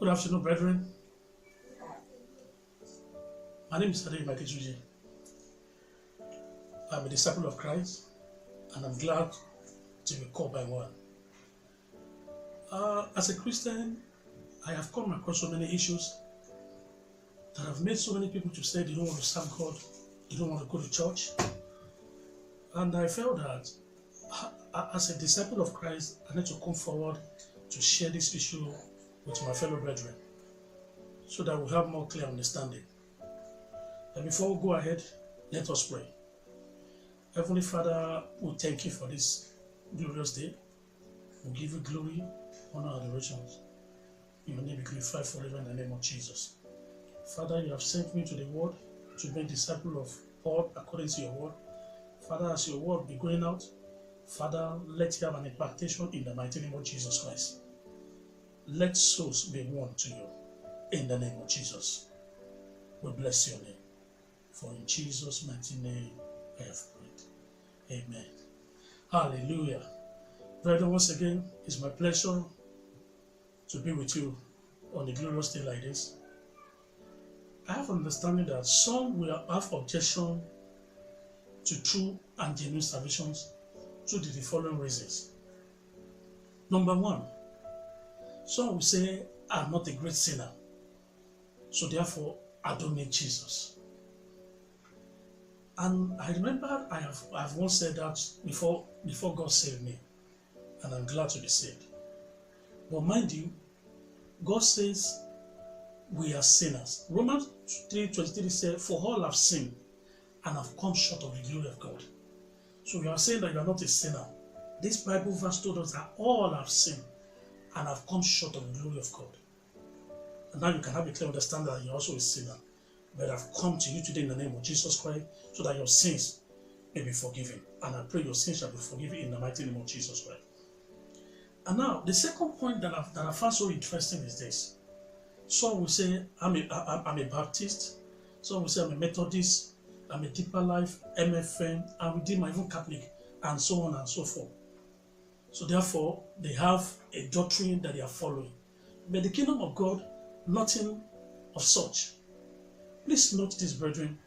Good afternoon, brethren. My name is Adey Makituji. I'm a disciple of Christ, and I'm glad to be called by one. As a Christian, I have come across so many issues that have made so many people to say they don't want to serve God, they don't want to go to church. And I felt that as a disciple of Christ, I need to come forward to share this issue with my fellow brethren so that we'll have more clear understanding. And before we go ahead, let us pray. Heavenly Father, we thank you for this glorious day. We give you glory, honor, and adoration. Your name be glorified forever in the name of Jesus. Father, you have sent me to the world to be a disciple of all according to your word. Father, as your word be going out, Father, let it have an impartation in the mighty name of Jesus Christ. Let souls be won to you in the name of Jesus. We bless your name. For in Jesus' mighty name I have prayed. Amen. Hallelujah. Brethren, once again, it's my pleasure to be with you on a glorious day like this. I have understanding that some will have objection to true and genuine salvations due to the following reasons. Number one, some will say, I'm not a great sinner, so therefore I don't need Jesus. And I remember I've once said that before God saved me, and I'm glad to be saved. But mind you, God says we are sinners. Romans 3:23 says, for all have sinned and have come short of the glory of God. So we are saying that you are not a sinner. This Bible verse told us that all have sinned and have come short of the glory of God. And now you can have a clear understanding that you're also a sinner. But I've come to you today in the name of Jesus Christ so that your sins may be forgiven. And I pray your sins shall be forgiven in the mighty name of Jesus Christ. And now, the second point that I found so interesting is this. Some will say, I'm a Baptist. Some will say, I'm a Methodist. I'm a Deeper Life, MFM, and Redeemer, even Catholic, and so on and so forth. So therefore, they have a doctrine that they are following. But the kingdom of God, nothing of such. Please note this, brethren.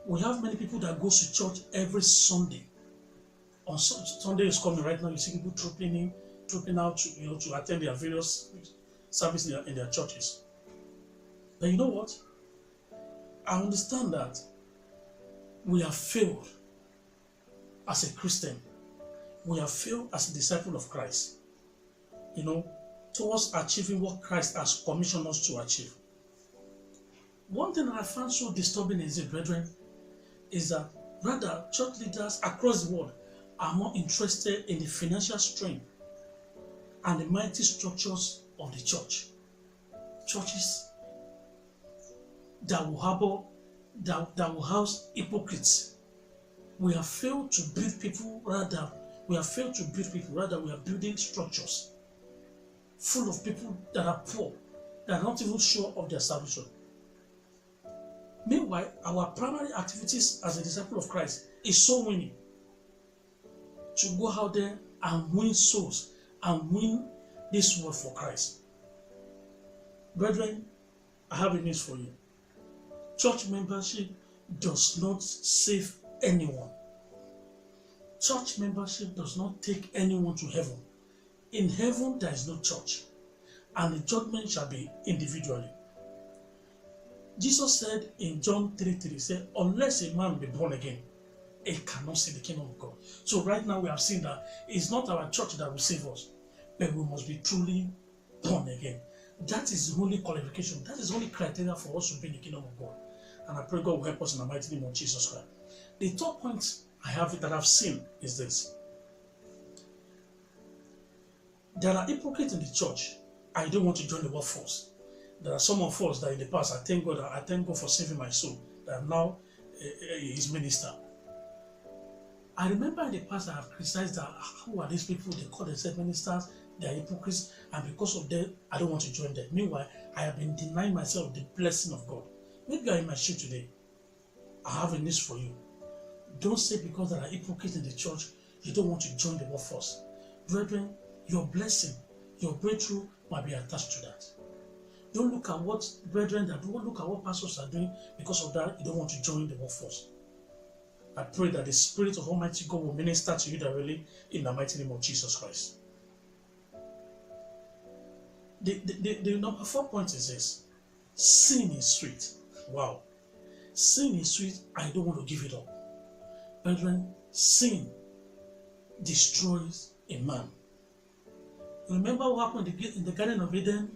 We have many people that go to church every Sunday. On Sunday is coming right now. You see people trooping out to attend their various services in their churches. But you know what? I understand that we have failed as a Christian. We have failed as a disciple of Christ, towards achieving what Christ has commissioned us to achieve. One thing that I found so disturbing is, brethren, is that rather church leaders across the world are more interested in the financial strength and the mighty structures of the church. Churches that will house hypocrites. We have failed to build people, rather we are building structures full of people that are poor, that are not even sure of their salvation. Meanwhile, our primary activities as a disciple of Christ is soul winning. To go out there and win souls and win this world for Christ. Brethren, I have a news for you. Church membership does not save anyone. Church membership does not take anyone to heaven. In heaven, there is no church, and the judgment shall be individually. Jesus said in John 3:3, he said, unless a man be born again, he cannot see the kingdom of God. So right now we have seen that it's not our church that will save us, but we must be truly born again. That is the only qualification. That is the only criteria for us to be in the kingdom of God. And I pray God will help us in the mighty name of Jesus Christ. The third point I have that I've seen is this. There are hypocrites in the church. I don't want to join the workforce. There are some of us that in the past, I thank God for saving my soul, that I'm now his minister. I remember in the past I have criticized that who are these people? They call themselves ministers, they are hypocrites, and because of them, I don't want to join them. Meanwhile, I have been denying myself the blessing of God. Maybe you are in my shoe today. I have a news for you. Don't say because there are hypocrites in the church, you don't want to join the workforce. Brethren, your blessing, your breakthrough might be attached to that. Don't look at what brethren are doing. Don't look at what pastors are doing. Because of that, you don't want to join the workforce. I pray that the Spirit of Almighty God will minister to you directly in the mighty name of Jesus Christ. The number 4 point is this. Sin is sweet. Wow. Sin is sweet. I don't want to give it up. Brethren, sin destroys a man. Remember what happened in the Garden of Eden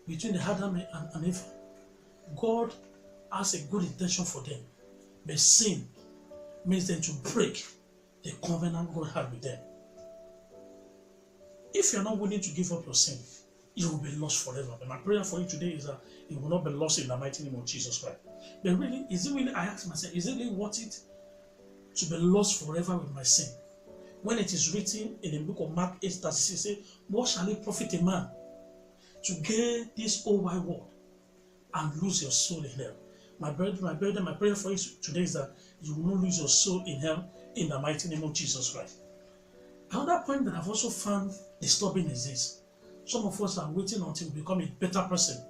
between the Adam and Eve? God has a good intention for them, but sin makes them to break the covenant God had with them. If you're not willing to give up your sin, you will be lost forever. But my prayer for you today is that you will not be lost in the mighty name of Jesus Christ. But really, I ask myself, is it really worth it to be lost forever with my sin? When it is written in the book of Mark 8:36, it says, what shall it profit a man to gain this whole wide world and lose your soul in hell? My brother, my prayer for you today is that you will not lose your soul in hell in the mighty name of Jesus Christ. Another point that I've also found disturbing is this. Some of us are waiting until we become a better person.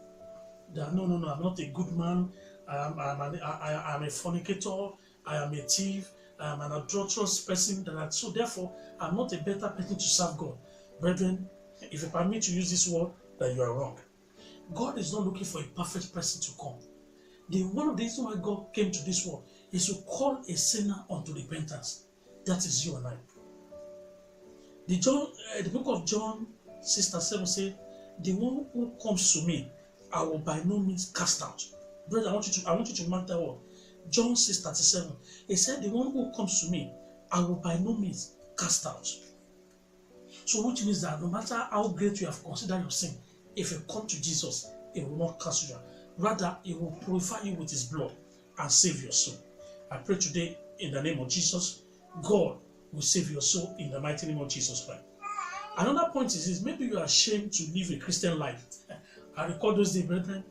That no, I'm not a good man. I am a fornicator. I am a thief. I am an adulterous person. So therefore, I'm not a better person to serve God. Brethren, if you permit to use this word, then you are wrong. God is not looking for a perfect person to come. One of the reasons why God came to this world is to call a sinner unto repentance. That is you and I. The book of John 6:7 says, the one who comes to me, I will by no means cast out. Brother, I want you to mark that word. John 6:37. He said, the one who comes to me, I will by no means cast out. So which means that no matter how great you have considered your sin, if you come to Jesus, He will not cast you out. Rather, He will purify you with His blood and save your soul. I pray today in the name of Jesus, God will save your soul in the mighty name of Jesus Christ. Another point is this, maybe you are ashamed to live a Christian life. I recall those days, brethren,